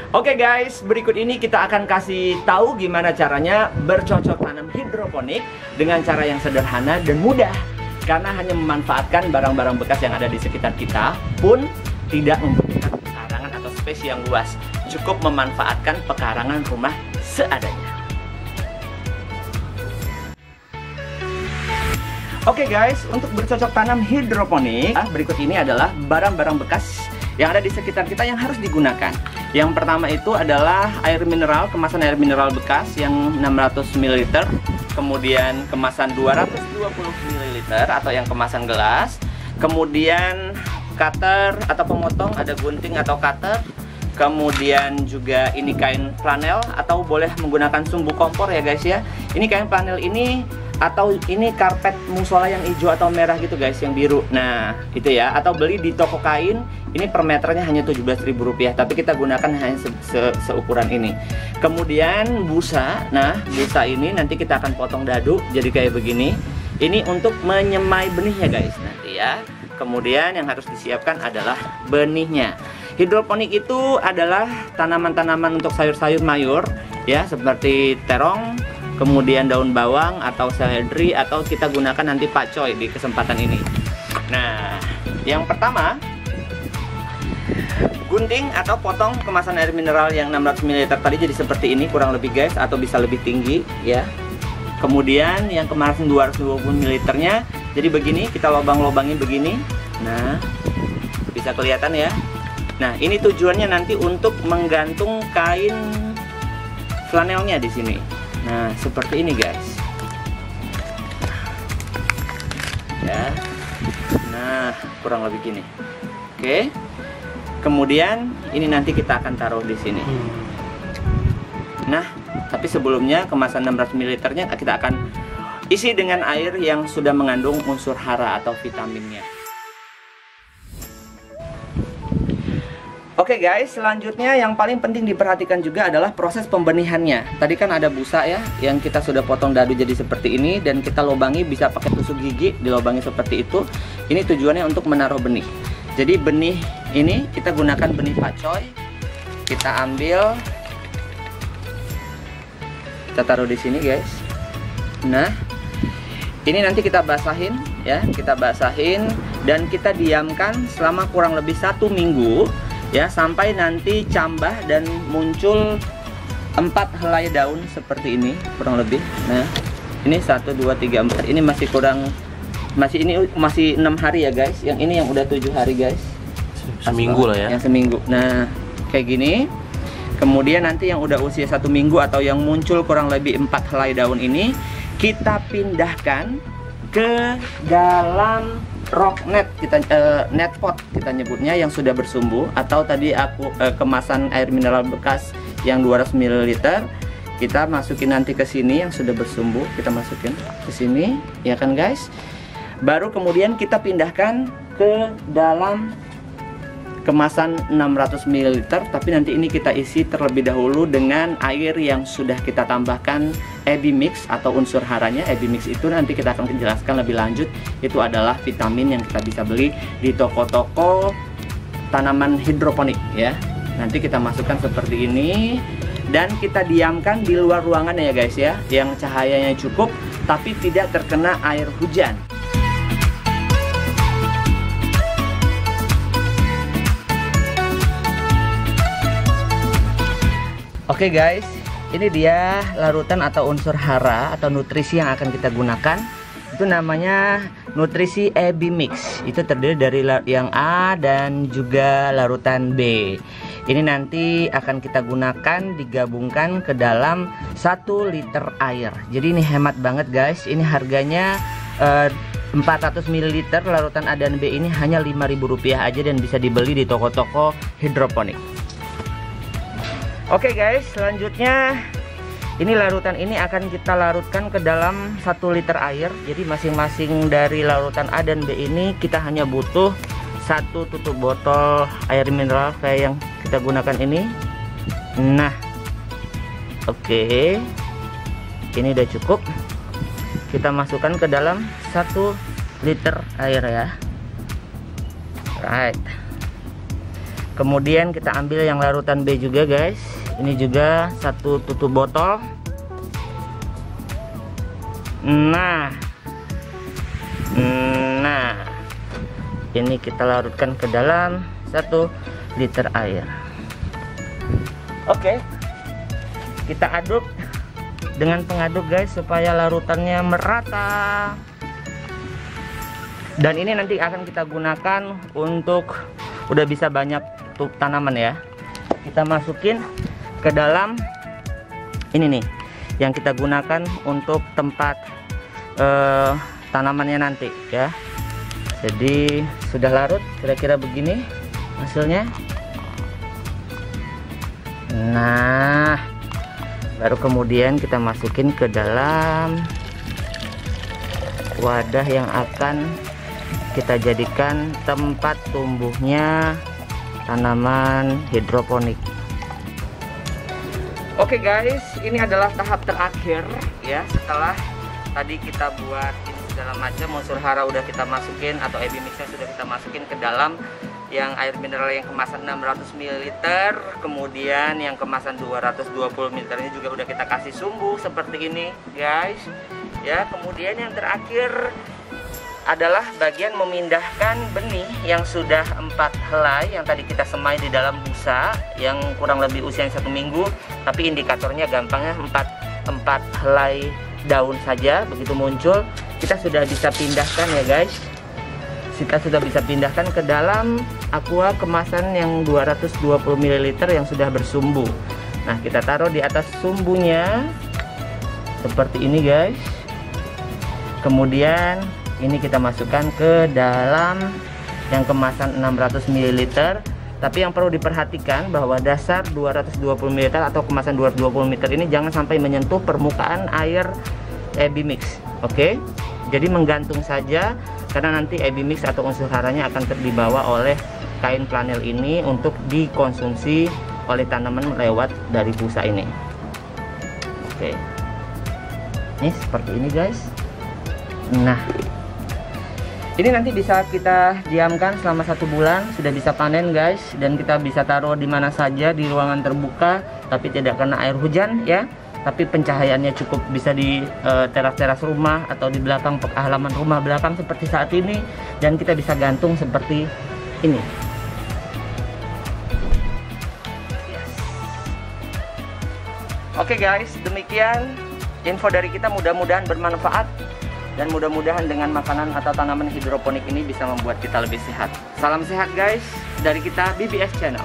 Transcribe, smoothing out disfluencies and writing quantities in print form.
Oke guys, berikut ini kita akan kasih tahu gimana caranya bercocok tanam hidroponik dengan cara yang sederhana dan mudah. Karena hanya memanfaatkan barang-barang bekas yang ada di sekitar kita pun tidak membutuhkan pekarangan atau space yang luas. Cukup memanfaatkan pekarangan rumah seadanya. Oke guys, untuk bercocok tanam hidroponik, berikut ini adalah barang-barang bekas yang ada di sekitar kita yang harus digunakan. Yang pertama itu adalah air mineral, kemasan air mineral bekas yang 600 ml, kemudian kemasan 220 ml atau yang kemasan gelas, kemudian cutter atau pemotong, ada gunting atau cutter, kemudian juga ini kain flanel atau boleh menggunakan sumbu kompor ya guys ya. Ini kain flanel ini atau ini karpet musola yang hijau atau merah gitu guys, yang biru. Nah itu ya, atau beli di toko kain. Ini per meternya hanya Rp17.000, tapi kita gunakan hanya seukuran ini. Kemudian busa. Nah busa ini nanti kita akan potong dadu jadi kayak begini. Ini untuk menyemai benihnya guys nanti ya. Kemudian yang harus disiapkan adalah benihnya. Hidroponik itu adalah tanaman-tanaman untuk sayur-sayur mayur ya, seperti terong, kemudian daun bawang atau seledri, atau kita gunakan nanti pakcoy di kesempatan ini. Nah, yang pertama, gunting atau potong kemasan air mineral yang 600 ml tadi jadi seperti ini kurang lebih guys, atau bisa lebih tinggi ya. Kemudian yang kemasan 220 ml-nya jadi begini, kita lobang-lobangin begini. Nah, bisa kelihatan ya. Nah, ini tujuannya nanti untuk menggantung kain flanelnya di sini. Nah, seperti ini guys. Ya. Nah, kurang lebih gini. Oke. Kemudian ini nanti kita akan taruh di sini. Nah, tapi sebelumnya kemasan 600 ml-nya kita akan isi dengan air yang sudah mengandung unsur hara atau vitaminnya. Oke guys, selanjutnya yang paling penting diperhatikan juga adalah proses pembenihannya. Tadi kan ada busa ya, yang kita sudah potong dadu jadi seperti ini, dan kita lobangi bisa pakai tusuk gigi, dilobangi seperti itu. Ini tujuannya untuk menaruh benih. Jadi benih ini kita gunakan benih pakcoy. Kita ambil, kita taruh di sini guys. Nah, ini nanti kita basahin ya, kita basahin dan kita diamkan selama kurang lebih 1 minggu. Ya, sampai nanti cambah dan muncul 4 helai daun seperti ini kurang lebih. Nah, ini 1, 2, 3, 4. Ini masih kurang, masih 6 hari ya guys. Yang ini yang udah 7 hari guys. Seminggu lah ya. Yang seminggu. Nah, kayak gini. Kemudian nanti yang udah usia 1 minggu atau yang muncul kurang lebih 4 helai daun ini kita pindahkan ke dalam rock net, kita net pot kita nyebutnya, yang sudah bersumbu, atau tadi aku kemasan air mineral bekas yang 200 ml kita masukin nanti ke sini yang sudah bersumbu, kita masukin ke sini ya kan guys. Baru kemudian kita pindahkan ke dalam kemasan 600 ml, tapi nanti ini kita isi terlebih dahulu dengan air yang sudah kita tambahkan EB Mix atau unsur haranya. EB Mix itu nanti kita akan jelaskan lebih lanjut, itu adalah vitamin yang kita bisa beli di toko-toko tanaman hidroponik ya. Nanti kita masukkan seperti ini dan kita diamkan di luar ruangan ya guys ya, yang cahayanya cukup tapi tidak terkena air hujan. Oke guys, ini dia larutan atau unsur hara atau nutrisi yang akan kita gunakan. Itu namanya nutrisi EB Mix. Itu terdiri dari yang A dan juga larutan B. Ini nanti akan kita gunakan digabungkan ke dalam 1 liter air. Jadi ini hemat banget guys. Ini harganya 400 ml larutan A dan B ini hanya Rp5.000 aja dan bisa dibeli di toko-toko hidroponik. Oke guys, selanjutnya ini larutan ini akan kita larutkan ke dalam 1 liter air. Jadi masing-masing dari larutan A dan B ini kita hanya butuh 1 tutup botol air mineral kayak yang kita gunakan ini. Nah, oke, ini udah cukup. Kita masukkan ke dalam 1 liter air ya. Right. Kemudian kita ambil yang larutan B juga guys. Ini juga 1 tutup botol. Nah, ini kita larutkan ke dalam 1 liter air. Oke, kita aduk dengan pengaduk guys supaya larutannya merata. Dan ini nanti akan kita gunakan untuk udah bisa banyak tanaman ya. Kita masukin ke dalam ini nih yang kita gunakan untuk tempat tanamannya nanti ya. Jadi sudah larut kira-kira begini hasilnya. Nah, baru kemudian kita masukin ke dalam wadah yang akan kita jadikan tempat tumbuhnya tanaman hidroponik. Oke guys, ini adalah tahap terakhir ya. Setelah tadi kita buat ini segala macam, unsur hara udah kita masukin atau AB mixnya sudah kita masukin ke dalam yang air mineral yang kemasan 600 ml, kemudian yang kemasan 220 ml ini juga udah kita kasih sumbu seperti ini guys ya. Kemudian yang terakhir adalah bagian memindahkan benih yang sudah 4 helai yang tadi kita semai di dalam busa yang kurang lebih usia 1 minggu, tapi indikatornya gampangnya 4 helai daun saja. Begitu muncul kita sudah bisa pindahkan ya guys. Kita sudah bisa pindahkan ke dalam aqua kemasan yang 220 ml yang sudah bersumbu. Nah, kita taruh di atas sumbunya seperti ini guys. Kemudian ini kita masukkan ke dalam yang kemasan 600 ml. Tapi yang perlu diperhatikan bahwa dasar 220 ml atau kemasan 220 ml ini jangan sampai menyentuh permukaan air AB mix. Oke? Jadi menggantung saja, karena nanti AB mix atau unsur haranya akan dibawa oleh kain flanel ini untuk dikonsumsi oleh tanaman lewat dari busa ini. Oke. Ini seperti ini guys. Nah, ini nanti bisa kita diamkan selama 1 bulan, sudah bisa panen guys, dan kita bisa taruh di mana saja di ruangan terbuka, tapi tidak kena air hujan ya. Tapi pencahayaannya cukup bisa di teras-teras rumah atau di belakang halaman rumah belakang seperti saat ini, dan kita bisa gantung seperti ini. Yes. Oke guys, demikian info dari kita, mudah-mudahan bermanfaat. Dan mudah-mudahan dengan makanan atau tanaman hidroponik ini bisa membuat kita lebih sehat. Salam sehat guys, dari kita BBS Channel.